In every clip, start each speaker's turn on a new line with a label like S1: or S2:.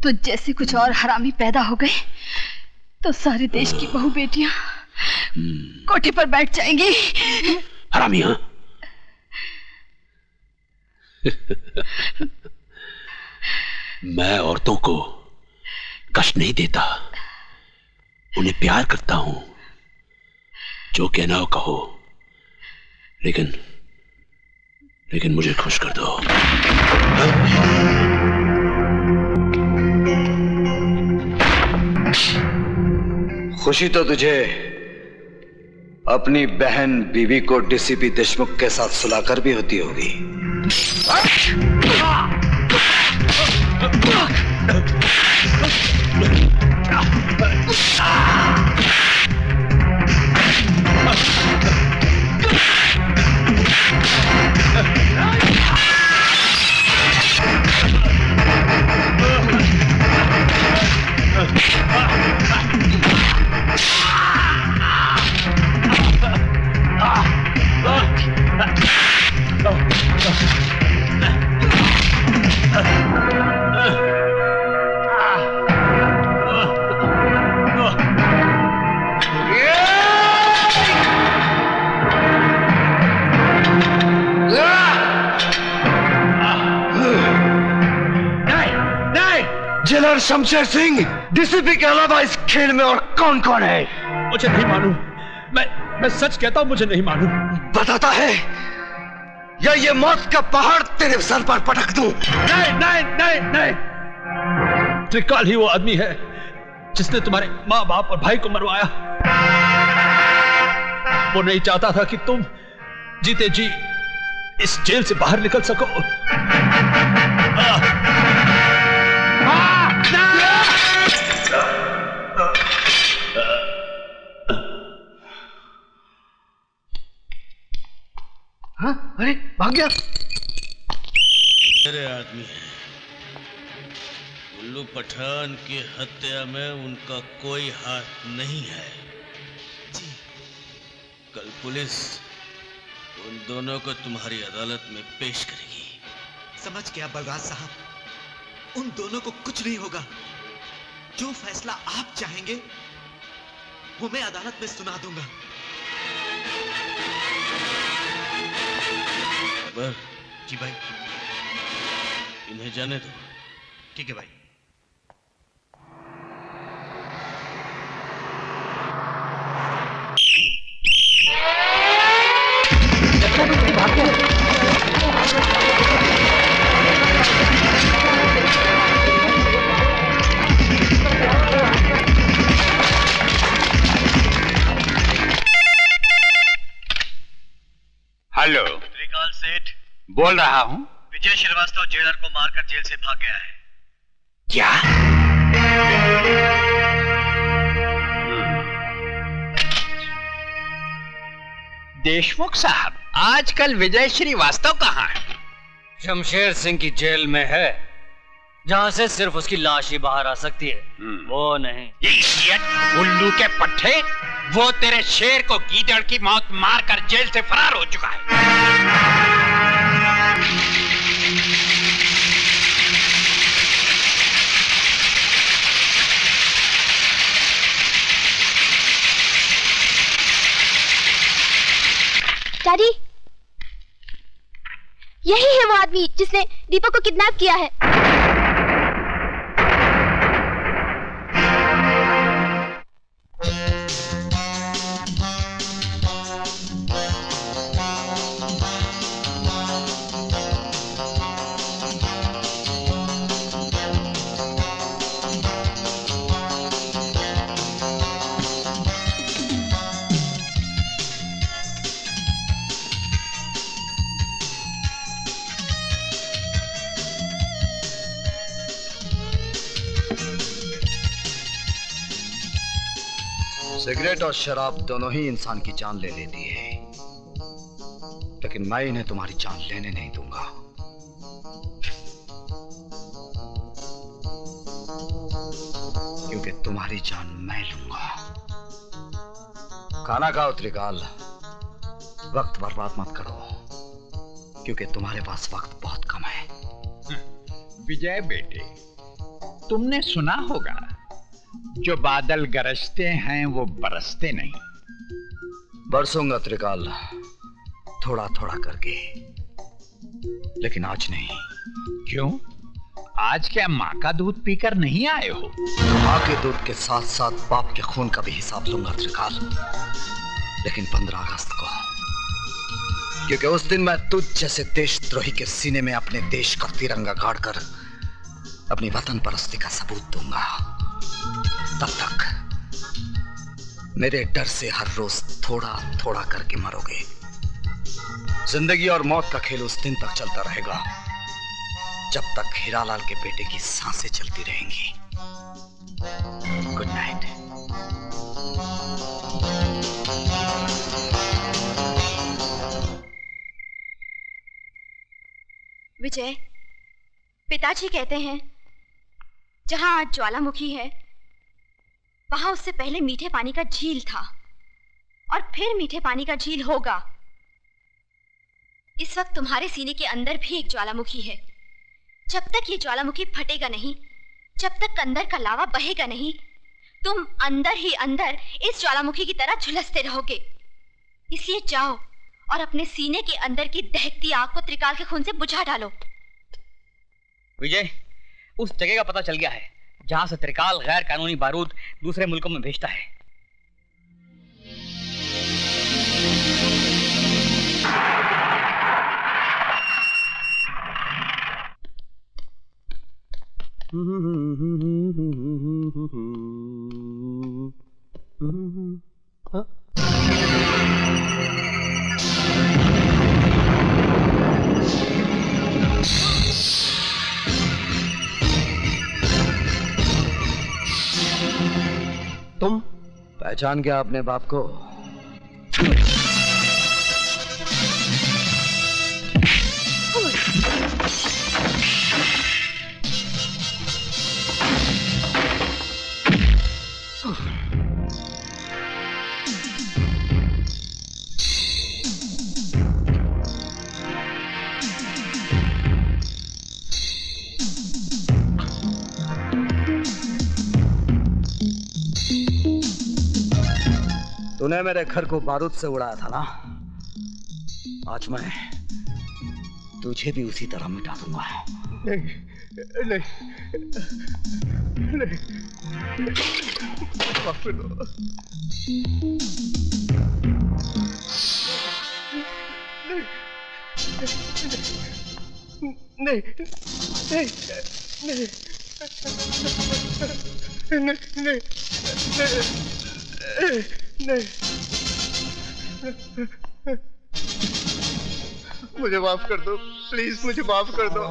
S1: तो जैसे कुछ और हरामी पैदा हो गए तो सारे देश की बहू बेटियां कोठे पर बैठ जाएंगी।
S2: हरामी? हाँ? मैं औरतों को कष्ट नहीं देता, उन्हें प्यार करता हूं। जो कहना हो कहो, लेकिन मुझे खुश कर दो।
S3: खुशी तो तुझे अपनी बहन बीवी को डीसीपी देशमुख के साथ सुलाकर भी होती होगी। जेलर शमशेर सिंह, डीसीपी के अलावा इस खेल में और कौन कौन है?
S2: मुझे नहीं मालूम। मैं सच कहता हूं, मुझे नहीं मालूम।
S3: बताता है या ये मौत का पहाड़ तेरे सर पर पटक दूं?
S2: नहीं नहीं नहीं नहीं, त्रिकाल ही वो आदमी है जिसने तुम्हारे माँ बाप और भाई को मरवाया। वो नहीं चाहता था कि तुम जीते जी इस जेल से बाहर निकल सको।
S3: हाँ? अरे भाग गया।
S4: मेरे आदमी उल्लू पठान की हत्या में उनका कोई हाथ नहीं है जी। कल पुलिस उन दोनों को तुम्हारी अदालत में पेश करेगी।
S5: समझ गया बलराज साहब, उन दोनों को कुछ नहीं होगा। जो फैसला आप चाहेंगे वो मैं अदालत में सुना दूंगा।
S4: जी भाई, इन्हें जाने दो।
S5: ठीक है भाई।
S6: हेलो,
S7: त्रिकाल सेठ
S6: बोल रहा हूं।
S7: विजय श्रीवास्तव जेलर को मारकर जेल से भाग गया है।
S6: क्या? देशमुख साहब, आजकल विजय श्रीवास्तव कहाँ है?
S8: शमशेर सिंह की जेल में है, जहां से सिर्फ उसकी लाश ही बाहर आ सकती है। वो नहीं।
S6: उल्लू के पट्टे, वो तेरे शेर को गीदड़ की मौत मारकर जेल से फरार हो चुका है।
S9: डैडी, यही है वो आदमी जिसने दीपक को किडनैप किया है।
S3: सिगरेट और शराब दोनों ही इंसान की जान ले लेती है, लेकिन मैं इन्हें तुम्हारी जान लेने नहीं दूंगा। क्योंकि तुम्हारी जान मैं लूंगा। खाना खाओ त्रिकाल, वक्त बर्बाद मत करो, क्योंकि तुम्हारे पास वक्त बहुत कम है।
S6: विजय बेटे, तुमने सुना होगा, जो बादल गरजते हैं वो बरसते नहीं।
S3: बरसूंगा त्रिकाल, थोड़ा थोड़ा करके, लेकिन आज नहीं।
S6: क्यों? आज क्या माँ का दूध पीकर नहीं आए हो?
S3: माँ के दूध के साथ साथ बाप के खून का भी हिसाब लूंगा त्रिकाल, लेकिन 15 अगस्त को, क्योंकि उस दिन मैं तुझ जैसे देशद्रोही के सीने में अपने देश का तिरंगा गाड़कर अपनी वतन परस्ती का सबूत दूंगा। तब तक मेरे डर से हर रोज थोड़ा थोड़ा करके मरोगे। जिंदगी और मौत का खेल उस दिन तक चलता रहेगा जब तक हीरालाल के बेटे की सांसें चलती रहेंगी। Good night.
S9: विजय, पिताजी कहते हैं जहां आज ज्वालामुखी है वहां उससे पहले मीठे पानी का झील था और फिर मीठे पानी का झील होगा। इस वक्त तुम्हारे सीने के अंदर भी एक ज्वालामुखी है। जब तक ये ज्वालामुखी फटेगा नहीं, जब तक अंदर का लावा बहेगा नहीं, तुम अंदर ही अंदर इस ज्वालामुखी की तरह झुलसते रहोगे। इसलिए जाओ और अपने सीने के अंदर की दहकती आग को त्रिकाल के खून से बुझा डालो।
S8: विजय, उस जगह का पता चल गया है जहां से त्रिकाल गैर कानूनी बारूद दूसरे मुल्कों में भेजता है।
S3: तुम पहचान गया अपने बाप को? तूने मेरे घर को बारूद से उड़ाया था ना, आज मैं तुझे भी उसी तरह मिटा दूंगा।
S2: नहीं, नहीं, नहीं, माफ कर दो। नहीं, नहीं, नहीं, नहीं, नहीं, मुझे माफ कर दो, प्लीज मुझे माफ कर दो।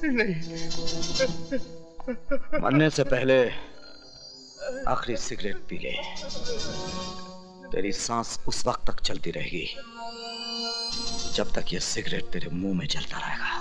S2: नहीं,
S3: मरने से पहले आखिरी सिगरेट पी ले। तेरी सांस उस वक्त तक चलती रहेगी जब तक ये सिगरेट तेरे मुंह में जलता रहेगा।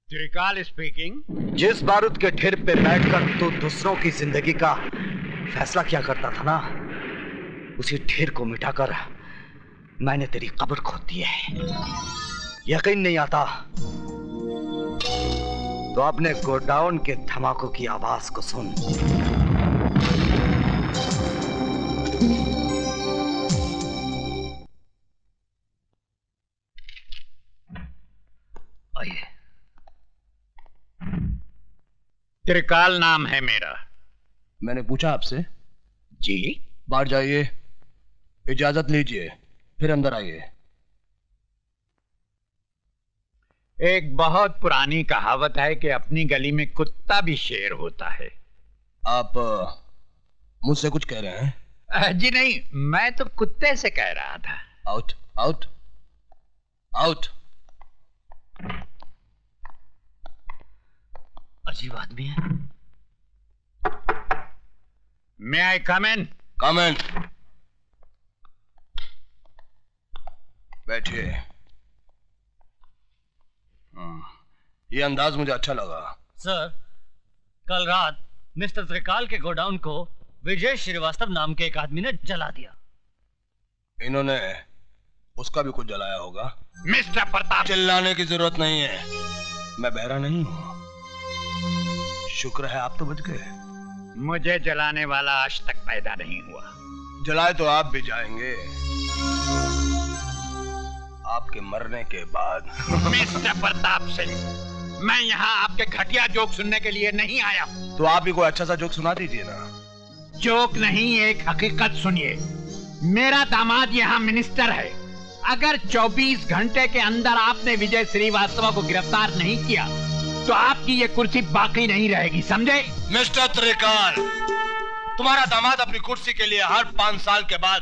S6: त्रिकाल स्पीकिंग।
S3: जिस बारूद के ढेर पे बैठकर तू दूसरों की जिंदगी का फैसला किया करता था ना, उसी ढेर को मिटाकर मैंने तेरी कब्र खोद दी है। यकीन नहीं आता तो अपने गोडाउन के धमाकों की आवाज को सुन। आइए।
S6: त्रिकाल नाम है मेरा।
S2: मैंने पूछा आपसे?
S6: जी।
S2: बाहर जाइए, इजाजत लीजिए, फिर अंदर आइए।
S6: एक बहुत पुरानी कहावत है कि अपनी गली में कुत्ता भी शेर होता है।
S2: आप मुझसे कुछ कह रहे हैं?
S6: जी नहीं, मैं तो कुत्ते से कह रहा था।
S2: Out out out.
S8: अजीब आदमी है।
S6: मे आई कम इन?
S2: कम इन। बैठिए। ये अंदाज मुझे अच्छा लगा।
S8: सर, कल रात मिस्टर त्रिकाल के गोडाउन को विजय श्रीवास्तव नाम के एक आदमी ने जला दिया।
S2: इन्होंने उसका भी कुछ जलाया होगा।
S6: मिस्टर प्रताप,
S2: चिल्लाने की जरूरत नहीं है, मैं बहरा नहीं हूं। शुक्र है आप तो बच गए।
S6: मुझे जलाने वाला आज तक पैदा नहीं हुआ।
S2: जलाए तो आप भी जाएंगे, आपके मरने के बाद।
S6: मिस्टर प्रताप सिंह, मैं यहाँ आपके घटिया जोक सुनने के लिए नहीं आया।
S2: तो आप भी कोई अच्छा सा जोक सुना दीजिए ना।
S6: जोक नहीं, एक हकीकत सुनिए। मेरा दामाद यहाँ मिनिस्टर है। अगर 24 घंटे के अंदर आपने विजय श्रीवास्तव को गिरफ्तार नहीं किया तो आपकी ये कुर्सी बाकी नहीं रहेगी, समझे?
S2: मिस्टर त्रिकाल, तुम्हारा दामाद अपनी कुर्सी के लिए हर 5 साल के बाद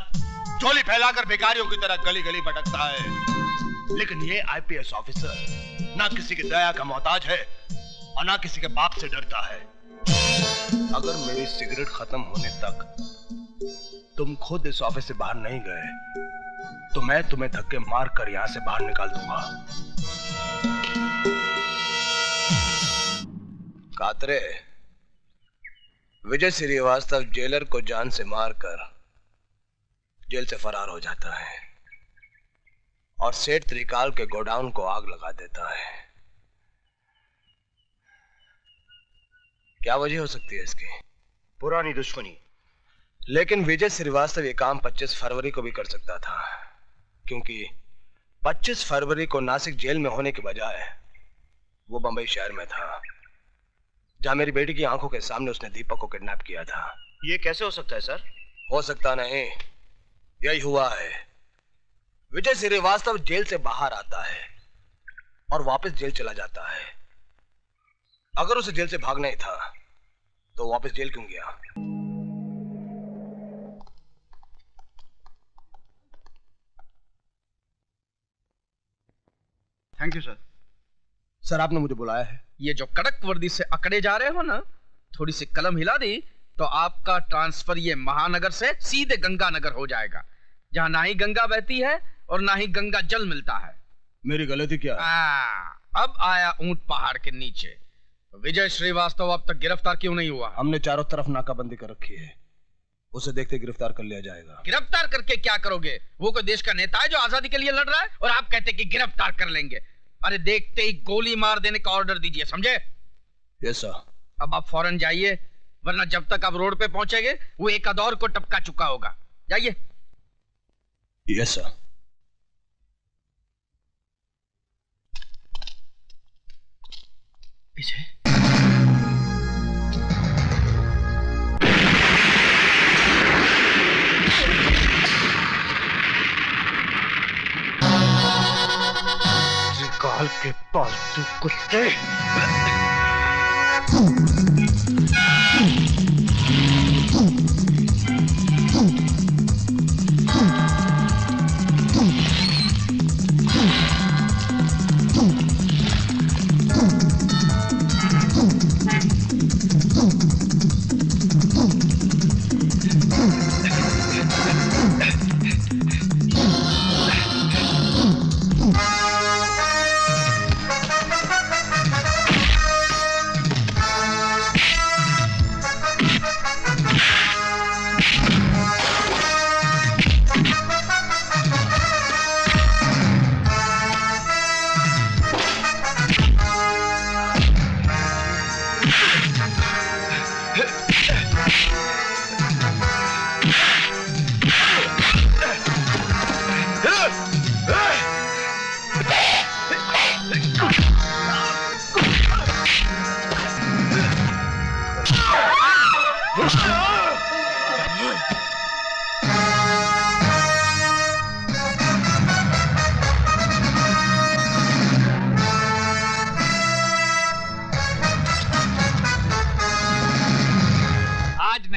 S2: झोली फैलाकर भिखारियों की तरह गली गली भटकता है, लेकिन ये आईपीएस ऑफिसर ना किसी की दया का मोहताज है और ना किसी के बाप से डरता है। अगर मेरी सिगरेट खत्म होने तक तुम खुद इस ऑफिस से बाहर नहीं गए तो मैं तुम्हें धक्के मार कर यहां से बाहर निकाल दूंगा। कातरे, विजय श्रीवास्तव जेलर को जान से मारकर जेल से फरार हो जाता है और सेठ त्रिकाल के गोडाउन को आग लगा देता है। क्या वजह हो सकती है इसकी? पुरानी दुश्मनी। लेकिन विजय श्रीवास्तव ये काम 25 फरवरी को भी कर सकता था, क्योंकि 25 फरवरी को नासिक जेल में होने के बजाय वो बंबई शहर में था, जहां मेरी बेटी की आंखों के सामने उसने दीपक को किडनैप किया था।
S7: ये कैसे हो सकता है सर?
S2: हो सकता नहीं, यही हुआ है। विजय श्रीवास्तव जेल से बाहर आता है और वापस जेल चला जाता है। अगर उसे जेल से भागना ही था तो वापस जेल क्यों गया?
S7: Thank you sir.
S2: सर, आपने मुझे बुलाया है।
S10: ये जो कड़क वर्दी से अकड़े जा रहे हो ना, थोड़ी सी कलम हिला दी तो आपका ट्रांसफर ये महानगर से सीधे गंगानगर हो जाएगा, जहां ना ही गंगा बहती है और ना ही गंगा जल मिलता है।
S2: मेरी गलती क्या है?
S10: अब आया ऊंट पहाड़ के नीचे। विजय श्रीवास्तव अब तक गिरफ्तार क्यों नहीं हुआ?
S2: हमने चारों तरफ नाकाबंदी कर रखी है, उसे देखते गिरफ्तार कर लिया जाएगा।
S10: गिरफ्तार करके क्या करोगे? वो कोई देश का नेता है जो आजादी के लिए लड़ रहा है और आप कहते कि गिरफ्तार कर लेंगे? अरे देखते ही गोली मार देने का ऑर्डर दीजिए, समझे?
S2: Yes sir.
S10: अब आप फौरन जाइए, वरना जब तक आप रोड पे पहुंचेंगे वो एक अदौर को टपका चुका होगा। जाइए।
S2: Yes sir.
S10: पीछे
S6: त्रिकाल के पालतू कुत्ते।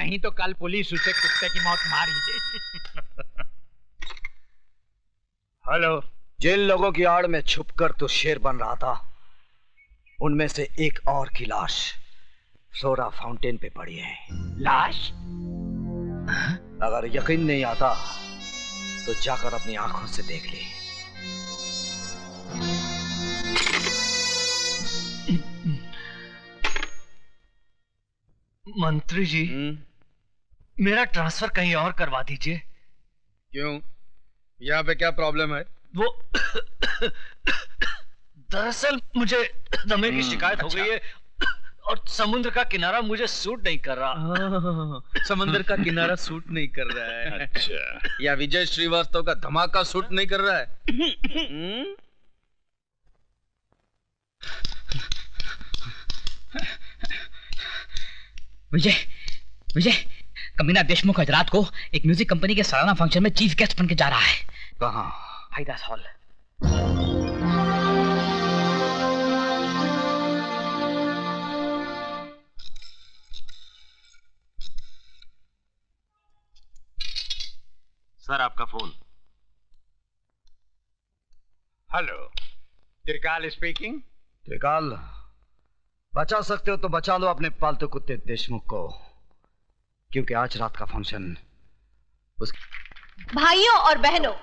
S6: नहीं तो कल पुलिस उसे कुत्ते की मौत मार ही दे। हेलो।
S3: जिन लोगों की आड़ में छुपकर तो शेर बन रहा था, उनमें से एक और की लाश फ्लोरा फाउंटेन पे पड़ी है।
S6: लाश?
S3: अगर यकीन नहीं आता तो जाकर अपनी आंखों से देख ले।
S2: मंत्री जी, मेरा ट्रांसफर कहीं और करवा दीजिए।
S10: क्यों? यहाँ पे क्या प्रॉब्लम है?
S2: वो दरअसल मुझे दमे की शिकायत हो गई है और समुद्र का किनारा मुझे सूट नहीं कर रहा।
S10: समुद्र का किनारा सूट नहीं कर रहा है।
S2: अच्छा।
S10: या विजय श्रीवास्तव का धमाका सूट नहीं कर रहा है?
S8: विजय, विजय, कमीना देशमुख आज रात को एक म्यूजिक कंपनी के सालाना फंक्शन में चीफ गेस्ट बन के जा रहा है।
S3: कहाँ?
S8: भाईदास हॉल।
S7: सर आपका फोन।
S6: हेलो, त्रिकाल स्पीकिंग।
S3: त्रिकाल, बचा सकते हो तो बचा लो अपने पालतू कुत्ते देशमुख को, क्योंकि आज रात का फंक्शन
S11: भाइयों और बहनों,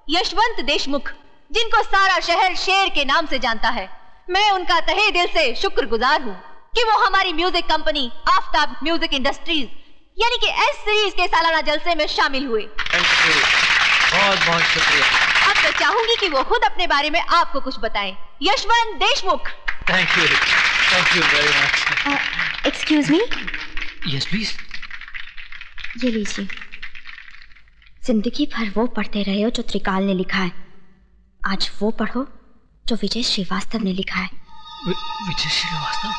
S11: यशवंत देशमुख, जिनको सारा शहर शेर के नाम से जानता है, मैं उनका तहे दिल से शुक्रगुजार हूँ कि वो हमारी music company Aftab music industries यानी कि एस सीरीज के सालाना जलसे में शामिल हुए।
S2: बहुत बहुत शुक्रिया।
S11: अब मैं चाहूंगी कि वो खुद अपने बारे में आपको कुछ बताएं। Yashwant Deshmukh.
S2: Thank you very much.
S9: Excuse me.
S8: Yes please.
S9: ये लीजिए। जिंदगी भर वो पढ़ते रहे हो जो त्रिकाल ने लिखा है, आज वो पढ़ो जो विजय श्रीवास्तव ने लिखा है।
S2: विजय श्रीवास्तव?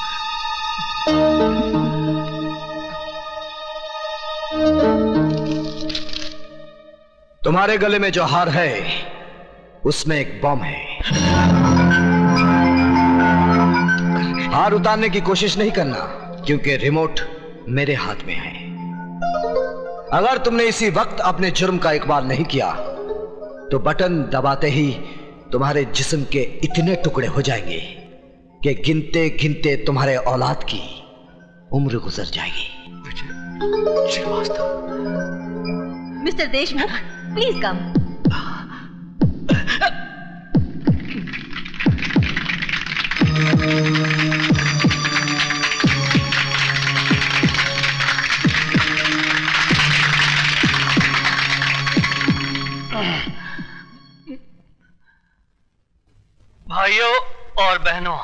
S3: तुम्हारे गले में जो हार है उसमें एक बम है। हार उतारने की कोशिश नहीं करना, क्योंकि रिमोट मेरे हाथ में है। अगर तुमने इसी वक्त अपने जुर्म का इकबाल नहीं किया तो बटन दबाते ही तुम्हारे जिस्म के इतने टुकड़े हो जाएंगे कि गिनते गिनते तुम्हारे औलाद की उम्र गुजर जाएगी।
S2: Srivastava.
S11: Mister Deshmukh, please come.
S2: भाइयों और बहनों,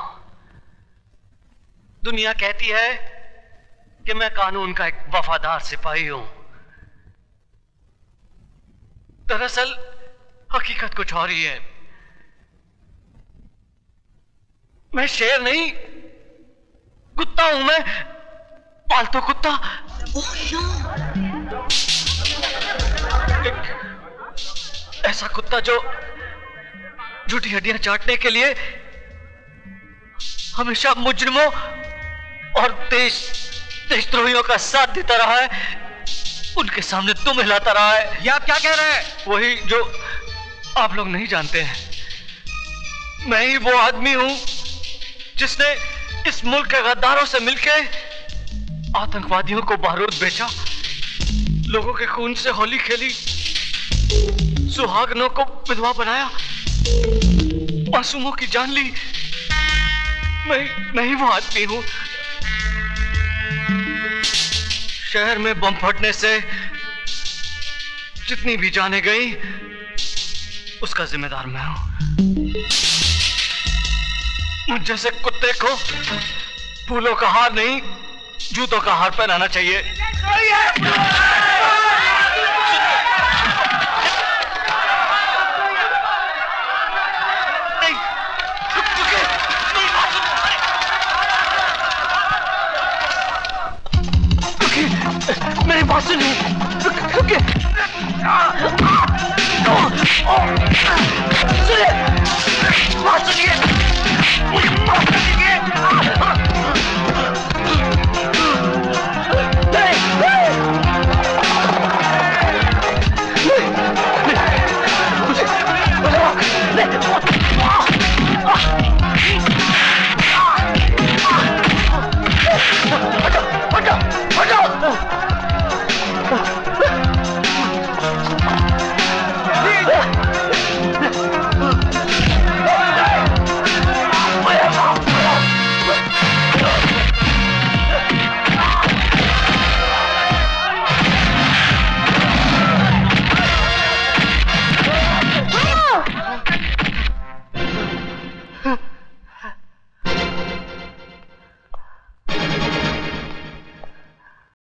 S2: दुनिया कहती है कि मैं कानून का एक वफादार सिपाही हूं। दरअसल हकीकत कुछ और ही है। मैं शेर नहीं, कुत्ता हूं। मैं पालतू कुत्ता। एक ऐसा कुत्ता जो झूठी हड्डियां चाटने के लिए हमेशा मुजरिमों और देशद्रोहियों का साथ देता रहा है, उनके सामने दुम हिलाता रहा है।
S10: ये आप क्या कह रहे हैं?
S2: वही जो आप लोग नहीं जानते हैं। मैं ही वो आदमी हूं जिसने इस मुल्क के गद्दारों से मिलके आतंकवादियों को बारूद बेचा, लोगों के खून से होली खेली, सुहागनों को विधवा बनाया, मासूमों की जान ली। मैं ही वो आदमी हूं। शहर में बम फटने से जितनी भी जाने गई, उसका जिम्मेदार मैं हूं। मुझ जैसे कुत्ते को फूलों का हार नहीं, जूतों का हार पहनाना चाहिए। मेरी बात सुनिए। सुनिए, बात सुनिए। मुझे माफ कर दीजिए।